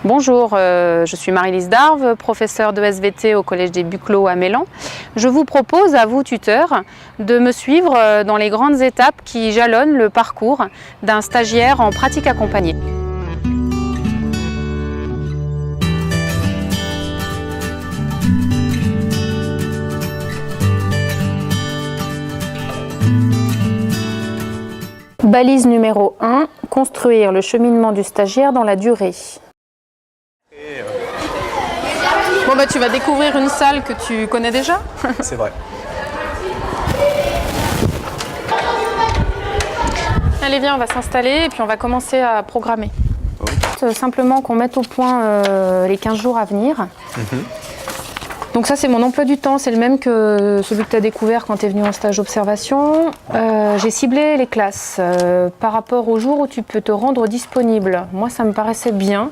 Bonjour, je suis Marie-Lise Darve, professeure de SVT au Collège des Buclos à Mélan. Je vous propose, à vous tuteurs, de me suivre dans les grandes étapes qui jalonnent le parcours d'un stagiaire en pratique accompagnée. Balise numéro 1, construire le cheminement du stagiaire dans la durée. Bon bah tu vas découvrir une salle que tu connais déjà. C'est vrai. Allez viens, on va s'installer et puis on va commencer à programmer. Simplement qu'on mette au point les 15 jours à venir. Donc ça c'est mon emploi du temps, c'est le même que celui que tu as découvert quand tu es venu en stage d'observation. J'ai ciblé les classes par rapport au jour où tu peux te rendre disponible. Moi ça me paraissait bien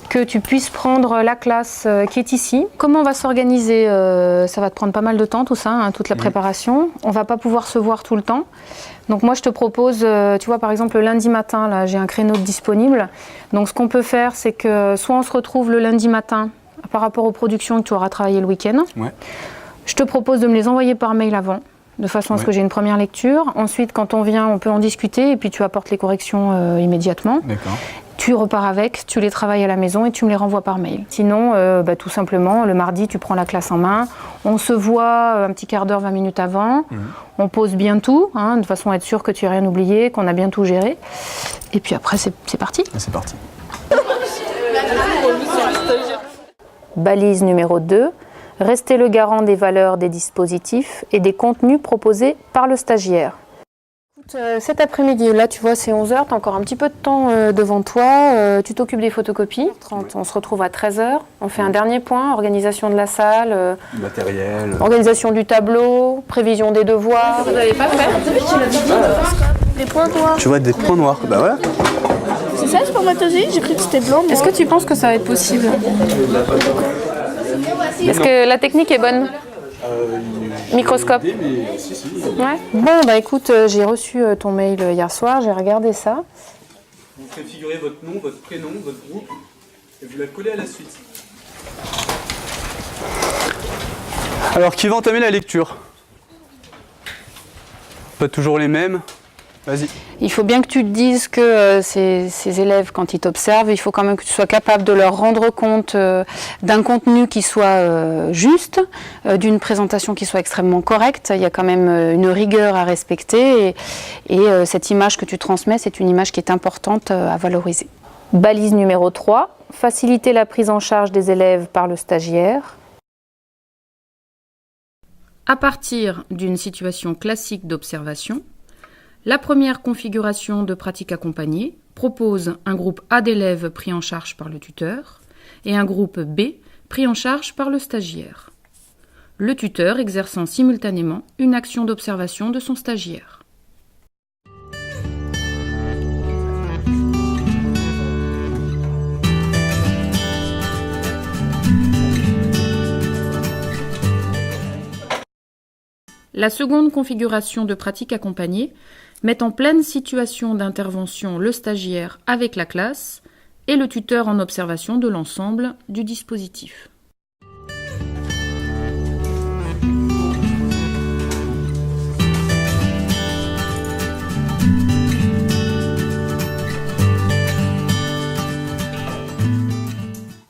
que tu puisses prendre la classe qui est ici. Comment on va s'organiser? Ça va te prendre pas mal de temps tout ça, hein, toute la préparation. On va pas pouvoir se voir tout le temps. Donc moi je te propose, tu vois par exemple le lundi matin, là j'ai un créneau disponible. Donc ce qu'on peut faire c'est que soit on se retrouve le lundi matin par rapport aux productions que tu auras travaillé le week-end. Ouais. Je te propose de me les envoyer par mail avant, de façon à ce que j'ai une première lecture. Ensuite quand on vient on peut en discuter et puis tu apportes les corrections immédiatement. D'accord. Tu repars avec, tu les travailles à la maison et tu me les renvoies par mail. Sinon, tout simplement, le mardi, tu prends la classe en main. On se voit un petit quart d'heure, 20 minutes avant. On pose bien tout, hein, de façon à être sûr que tu n'as rien oublié, qu'on a bien tout géré. Et puis après, c'est parti. C'est parti. Balise numéro 2. Restez le garant des valeurs des dispositifs et des contenus proposés par le stagiaire. Cet après-midi, là tu vois c'est 11h, tu as encore un petit peu de temps devant toi, tu t'occupes des photocopies, on se retrouve à 13h, on fait un dernier point, organisation de la salle, matériel, organisation du tableau, prévision des devoirs. Vous n'allez pas faire des points noirs. Tu vois des points noirs, bah voilà. C'est ça le spermatozoïde? J'ai cru que c'était blanc. Est-ce que tu penses que ça va être possible? Est-ce que la technique est bonne? Microscope. Ouais. Bon bah écoute, j'ai reçu ton mail hier soir, j'ai regardé ça. Vous faites figurer votre nom, votre prénom, votre groupe et vous la collez à la suite. Alors qui va entamer la lecture? Pas toujours les mêmes. Vas-y. Il faut bien que tu te dises que ces élèves, quand ils t'observent, il faut quand même que tu sois capable de leur rendre compte d'un contenu qui soit juste, d'une présentation qui soit extrêmement correcte. Il y a quand même une rigueur à respecter et cette image que tu transmets, c'est une image qui est importante à valoriser. Balise numéro 3, faciliter la prise en charge des élèves par le stagiaire. À partir d'une situation classique d'observation, la première configuration de pratique accompagnée propose un groupe A d'élèves pris en charge par le tuteur et un groupe B pris en charge par le stagiaire. Le tuteur exerçant simultanément une action d'observation de son stagiaire. La seconde configuration de pratique accompagnée met en pleine situation d'intervention le stagiaire avec la classe et le tuteur en observation de l'ensemble du dispositif.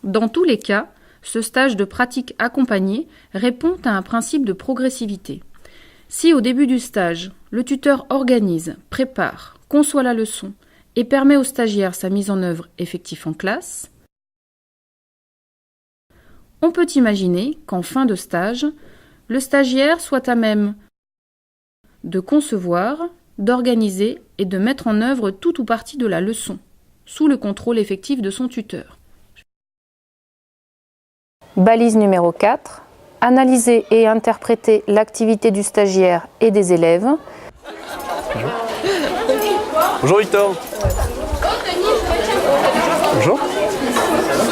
Dans tous les cas, ce stage de pratique accompagnée répond à un principe de progressivité. Si au début du stage, le tuteur organise, prépare, conçoit la leçon et permet au stagiaire sa mise en œuvre effective en classe, on peut imaginer qu'en fin de stage, le stagiaire soit à même de concevoir, d'organiser et de mettre en œuvre tout ou partie de la leçon, sous le contrôle effectif de son tuteur. Balise numéro 4. Analyser et interpréter l'activité du stagiaire et des élèves. Bonjour Victor. Bonjour.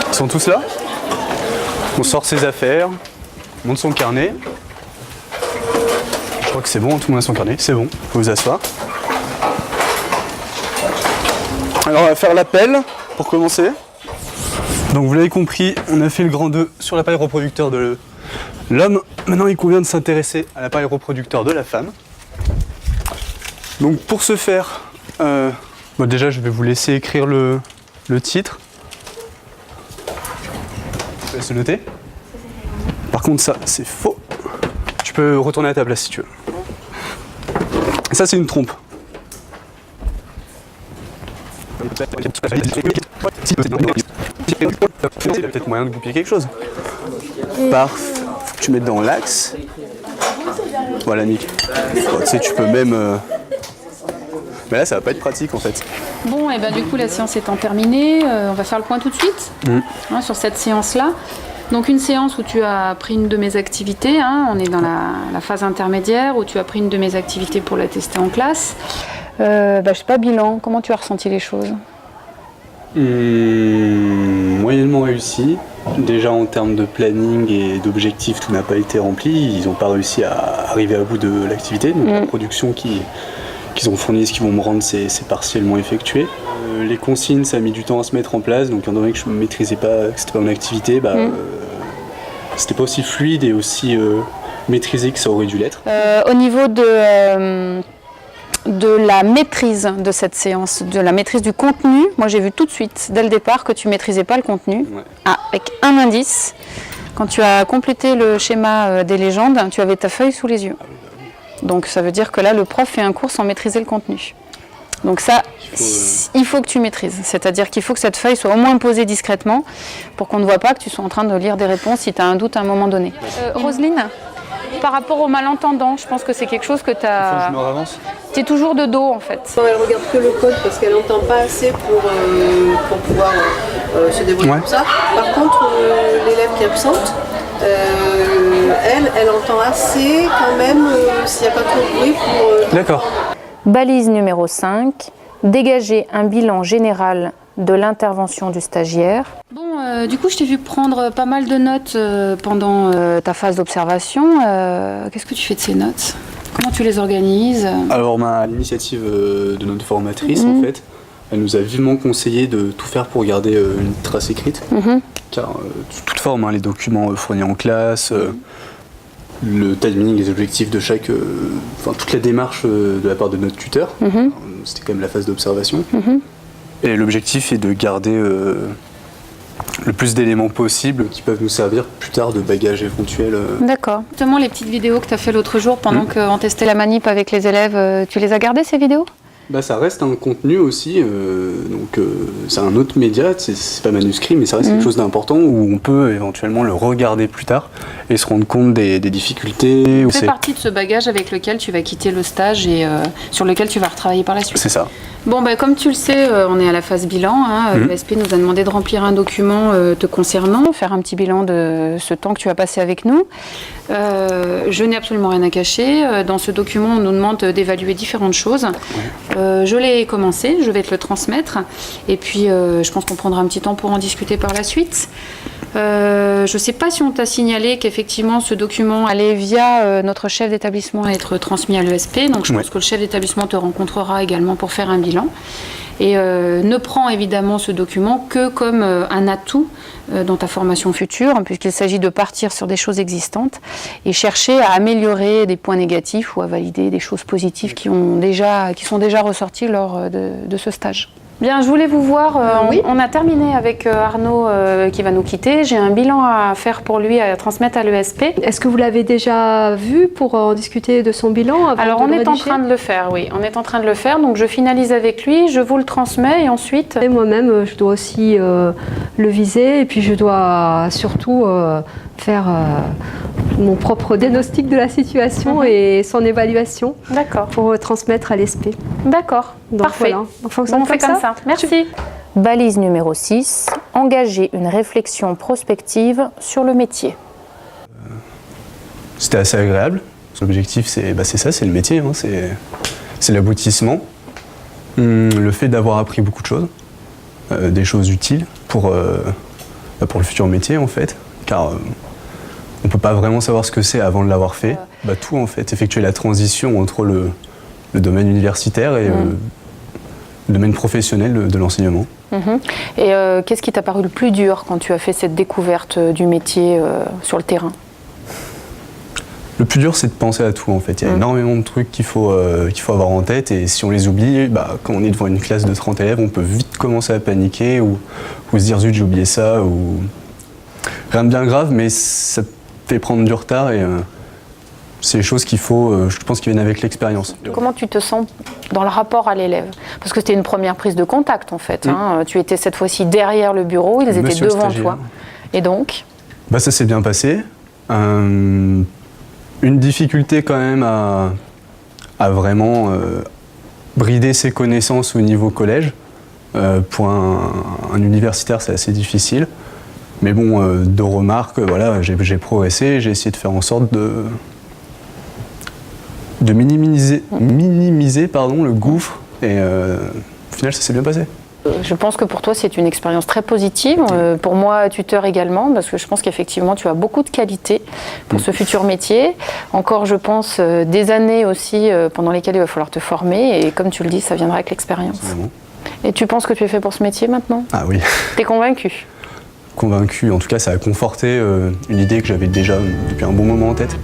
Ils sont tous là? On sort ses affaires, on monte son carnet. Je crois que c'est bon, tout le monde a son carnet, c'est bon, vous pouvez vous asseoir. Alors on va faire l'appel pour commencer. Donc vous l'avez compris, on a fait le grand 2 sur l'appareil reproducteur de l'homme. Maintenant il convient de s'intéresser à l'appareil reproducteur de la femme. Donc pour ce faire, déjà je vais vous laisser écrire le titre. Je vais se noter. Par contre ça c'est faux. Tu peux retourner à ta place si tu veux. Ça c'est une trompe. Il y a peut-être moyen de goupiller quelque chose. Faut que tu mettes dans l'axe. Voilà, Nick. Bon, tu sais, tu peux même. Mais là, ça va pas être pratique en fait. Bon, et ben du coup, la séance étant terminée, on va faire le point tout de suite sur cette séance-là. Donc une séance où tu as pris une de mes activités, on est dans la phase intermédiaire, où tu as pris une de mes activités pour la tester en classe. Je sais pas, bilan, comment tu as ressenti les choses? Moyennement réussi. Déjà en termes de planning et d'objectifs, tout n'a pas été rempli. Ils n'ont pas réussi à arriver à bout de l'activité. Donc la production qu'ils ont fournie, ce qu'ils vont me rendre, c'est partiellement effectué. Les consignes, ça a mis du temps à se mettre en place. Donc étant donné que je ne maîtrisais pas, que c'était pas une activité, c'était pas aussi fluide et aussi maîtrisé que ça aurait dû l'être. Au niveau de la maîtrise de cette séance, de la maîtrise du contenu, moi j'ai vu tout de suite, dès le départ, que tu ne maîtrisais pas le contenu. Ouais. Avec un indice, quand tu as complété le schéma des légendes, tu avais ta feuille sous les yeux. Donc ça veut dire que là, le prof fait un cours sans maîtriser le contenu. Donc ça, il faut que tu maîtrises. C'est-à-dire qu'il faut que cette feuille soit au moins posée discrètement pour qu'on ne voit pas que tu sois en train de lire des réponses si tu as un doute à un moment donné. Roselyne, par rapport au malentendant, je pense que c'est quelque chose que tu as... Faut que je me ravance. Tu es toujours de dos en fait. Non, elle regarde que le code parce qu'elle n'entend pas assez pour pouvoir se débrouiller comme ça. Par contre, l'élève qui est absente, elle entend assez quand même s'il n'y a pas trop de bruit pour... D'accord. Balise numéro 5, dégager un bilan général de l'intervention du stagiaire. Bon, du coup, je t'ai vu prendre pas mal de notes pendant ta phase d'observation. Qu'est-ce que tu fais de ces notes? Comment tu les organises? Alors, l'initiative de notre formatrice, en fait, elle nous a vivement conseillé de tout faire pour garder une trace écrite. Car, sous toute forme, les documents fournis en classe, le timing, les objectifs de chaque... toute la démarche de la part de notre tuteur. C'était quand même la phase d'observation. Et l'objectif est de garder le plus d'éléments possibles qui peuvent nous servir plus tard de bagage éventuel. D'accord. Justement, les petites vidéos que tu as fait l'autre jour pendant qu'on testait la manip avec les élèves, tu les as gardées ces vidéos? Ça reste un contenu aussi, donc c'est un autre média, c'est pas manuscrit, mais ça reste quelque chose d'important où on peut éventuellement le regarder plus tard et se rendre compte des difficultés. Ça fait partie de ce bagage avec lequel tu vas quitter le stage et sur lequel tu vas retravailler par la suite. C'est ça. Bon, comme tu le sais, on est à la phase bilan. L'ESP nous a demandé de remplir un document te concernant, faire un petit bilan de ce temps que tu as passé avec nous. Je n'ai absolument rien à cacher. Dans ce document, on nous demande d'évaluer différentes choses. Je l'ai commencé, je vais te le transmettre. Et puis, je pense qu'on prendra un petit temps pour en discuter par la suite. Je ne sais pas si on t'a signalé qu'effectivement ce document allait via notre chef d'établissement être transmis à l'ESP. Donc je pense que le chef d'établissement te rencontrera également pour faire un bilan. Et ne prends évidemment ce document que comme un atout dans ta formation future, puisqu'il s'agit de partir sur des choses existantes et chercher à améliorer des points négatifs ou à valider des choses positives qui sont déjà ressorties lors de ce stage. Bien, je voulais vous voir. On a terminé avec Arnaud qui va nous quitter. J'ai un bilan à faire pour lui, à transmettre à l'ESP. Est-ce que vous l'avez déjà vu pour en discuter de son bilan avant Alors, on est en train de le faire, oui. On est en train de le faire. Donc, je finalise avec lui, je vous le transmets et ensuite... Et moi-même, je dois aussi le viser et puis je dois surtout faire mon propre diagnostic de la situation et son évaluation. D'accord. Pour transmettre à l'ESP. D'accord. Parfait. Voilà. On fonctionne fait comme ça. Merci. Balise numéro 6, engager une réflexion prospective sur le métier. C'était assez agréable. L'objectif, c'est ça, c'est le métier, c'est l'aboutissement. Le fait d'avoir appris beaucoup de choses, des choses utiles pour le futur métier en fait, car on ne peut pas vraiment savoir ce que c'est avant de l'avoir fait. Tout en fait, effectuer la transition entre le domaine universitaire et le domaine professionnel de l'enseignement. Et qu'est-ce qui t'a paru le plus dur quand tu as fait cette découverte du métier sur le terrain? Le plus dur, c'est de penser à tout en fait. Il y a énormément de trucs qu'il faut avoir en tête et si on les oublie, quand on est devant une classe de 30 élèves, on peut vite commencer à paniquer ou se dire zut, j'ai oublié ça ou rien de bien grave, mais ça fait prendre du retard et c'est des choses qu'il faut, je pense, qui viennent avec l'expérience. Comment tu te sens dans le rapport à l'élève? Parce que c'était une première prise de contact en fait. Tu étais cette fois-ci derrière le bureau, ils étaient devant toi. Et donc? Ça s'est bien passé. Une difficulté quand même à vraiment brider ses connaissances au niveau collège. Pour un universitaire, c'est assez difficile. Mais bon, de remarques, voilà, j'ai progressé, j'ai essayé de faire en sorte de minimiser le gouffre et au final, ça s'est bien passé. Je pense que pour toi, c'est une expérience très positive. Pour moi, tuteur également, parce que je pense qu'effectivement, tu as beaucoup de qualités pour ce futur métier. Encore, je pense, des années aussi pendant lesquelles il va falloir te former. Et comme tu le dis, ça viendra avec l'expérience. Et tu penses que tu es fait pour ce métier maintenant? Ah oui. T'es convaincu? Convaincu. En tout cas, ça a conforté une idée que j'avais déjà depuis un bon moment en tête.